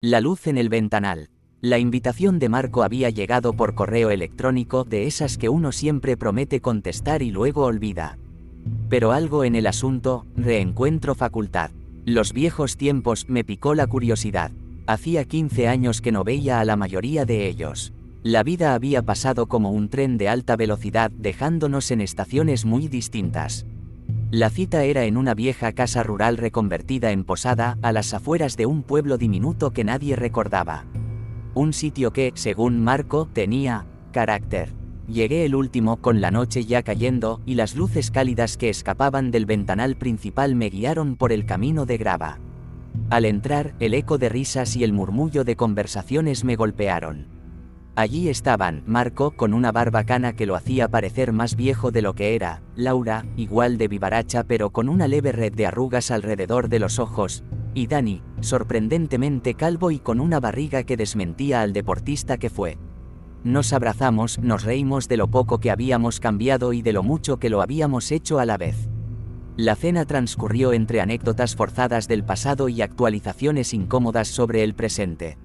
La luz en el ventanal. La invitación de Marco había llegado por correo electrónico, de esas que uno siempre promete contestar y luego olvida. Pero algo en el asunto, reencuentro facultad. Los viejos tiempos, me picó la curiosidad. Hacía 15 años que no veía a la mayoría de ellos. La vida había pasado como un tren de alta velocidad, dejándonos en estaciones muy distintas. La cita era en una vieja casa rural reconvertida en posada, a las afueras de un pueblo diminuto que nadie recordaba. Un sitio que, según Marco, tenía carácter. Llegué el último, con la noche ya cayendo, y las luces cálidas que escapaban del ventanal principal me guiaron por el camino de grava. Al entrar, el eco de risas y el murmullo de conversaciones me golpearon. Allí estaban, Marco, con una barbacana que lo hacía parecer más viejo de lo que era, Laura, igual de vivaracha pero con una leve red de arrugas alrededor de los ojos, y Dani, sorprendentemente calvo y con una barriga que desmentía al deportista que fue. Nos abrazamos, nos reímos de lo poco que habíamos cambiado y de lo mucho que lo habíamos hecho a la vez. La cena transcurrió entre anécdotas forzadas del pasado y actualizaciones incómodas sobre el presente.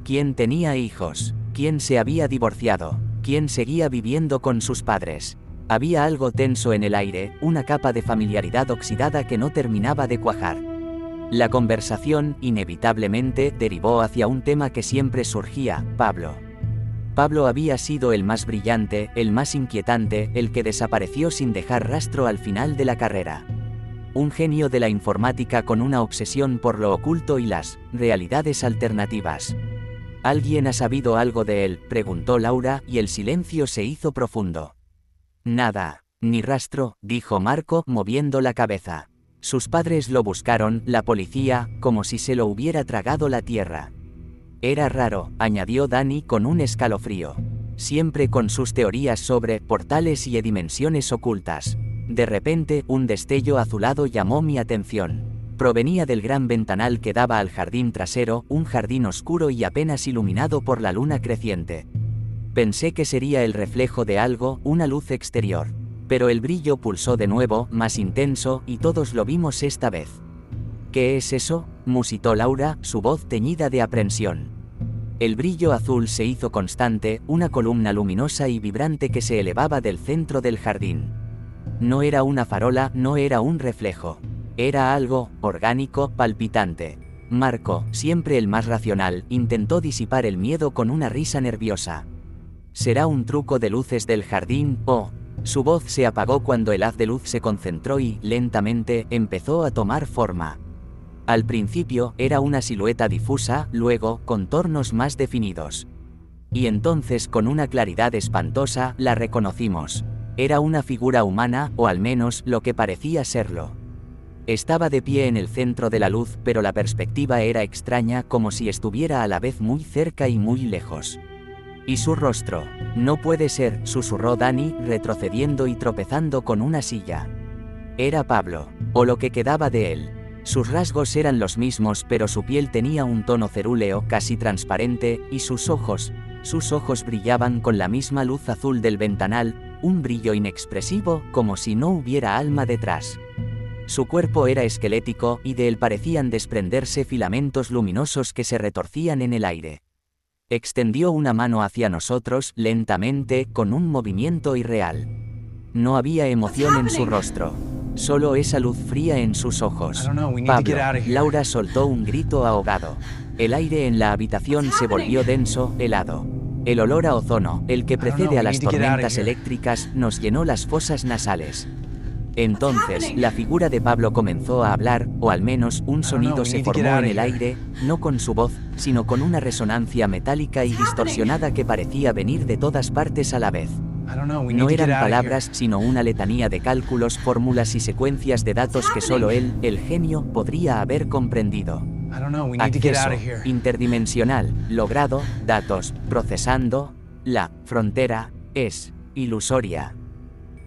¿Quién tenía hijos? ¿Quién se había divorciado? ¿Quién seguía viviendo con sus padres? Había algo tenso en el aire, una capa de familiaridad oxidada que no terminaba de cuajar. La conversación, inevitablemente, derivó hacia un tema que siempre surgía: Pablo. Pablo había sido el más brillante, el más inquietante, el que desapareció sin dejar rastro al final de la carrera. Un genio de la informática con una obsesión por lo oculto y las realidades alternativas. ¿Alguien ha sabido algo de él?, preguntó Laura, y el silencio se hizo profundo. Nada, ni rastro, dijo Marco, moviendo la cabeza. Sus padres lo buscaron, la policía, como si se lo hubiera tragado la tierra. Era raro, añadió Dani con un escalofrío. Siempre con sus teorías sobre portales y dimensiones ocultas. De repente, un destello azulado llamó mi atención. Provenía del gran ventanal que daba al jardín trasero, un jardín oscuro y apenas iluminado por la luna creciente. Pensé que sería el reflejo de algo, una luz exterior. Pero el brillo pulsó de nuevo, más intenso, y todos lo vimos esta vez. ¿Qué es eso?, musitó Laura, su voz teñida de aprensión. El brillo azul se hizo constante, una columna luminosa y vibrante que se elevaba del centro del jardín. No era una farola, no era un reflejo. Era algo orgánico, palpitante. Marco, siempre el más racional, intentó disipar el miedo con una risa nerviosa. ¿Será un truco de luces del jardín? Oh. Su voz se apagó cuando el haz de luz se concentró y, lentamente, empezó a tomar forma. Al principio, era una silueta difusa, luego, contornos más definidos. Y entonces, con una claridad espantosa, la reconocimos. Era una figura humana, o al menos, lo que parecía serlo. Estaba de pie en el centro de la luz, pero la perspectiva era extraña, como si estuviera a la vez muy cerca y muy lejos. ¿Y su rostro? No puede ser, susurró Dani, retrocediendo y tropezando con una silla. Era Pablo, o lo que quedaba de él. Sus rasgos eran los mismos, pero su piel tenía un tono cerúleo, casi transparente, y sus ojos brillaban con la misma luz azul del ventanal, un brillo inexpresivo, como si no hubiera alma detrás. Su cuerpo era esquelético, y de él parecían desprenderse filamentos luminosos que se retorcían en el aire. Extendió una mano hacia nosotros, lentamente, con un movimiento irreal. No había emoción en su rostro. Solo esa luz fría en sus ojos. Pablo. Laura soltó un grito ahogado. El aire en la habitación se volvió denso, helado. El olor a ozono, el que precede a las tormentas eléctricas, nos llenó las fosas nasales. Entonces, la figura de Pablo comenzó a hablar, o al menos, un sonido se formó en el aire, no con su voz, sino con una resonancia metálica y distorsionada que parecía venir de todas partes a la vez. No eran palabras, sino una letanía de cálculos, fórmulas y secuencias de datos que solo él, el genio, podría haber comprendido. Acceso interdimensional, logrado, datos, procesando, la frontera es ilusoria.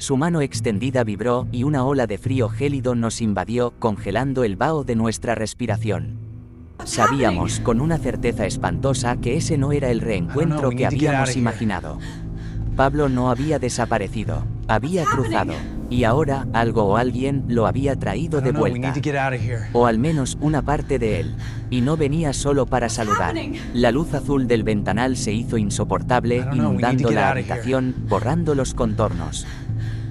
Su mano extendida vibró y una ola de frío gélido nos invadió, congelando el vaho de nuestra respiración. Sabíamos con una certeza espantosa que ese no era el reencuentro que habíamos imaginado. Pablo no había desaparecido, había cruzado. Y ahora, algo o alguien lo había traído de vuelta. O al menos una parte de él. Y no venía solo para saludar. La luz azul del ventanal se hizo insoportable, inundando la habitación, borrando los contornos.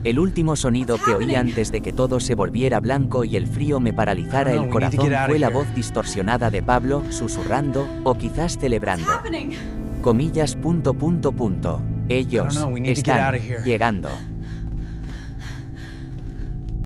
El último sonido que oí antes de que todo se volviera blanco y el frío me paralizara el corazón fue la voz distorsionada de Pablo, susurrando, o quizás celebrando. Comillas. Ellos están llegando.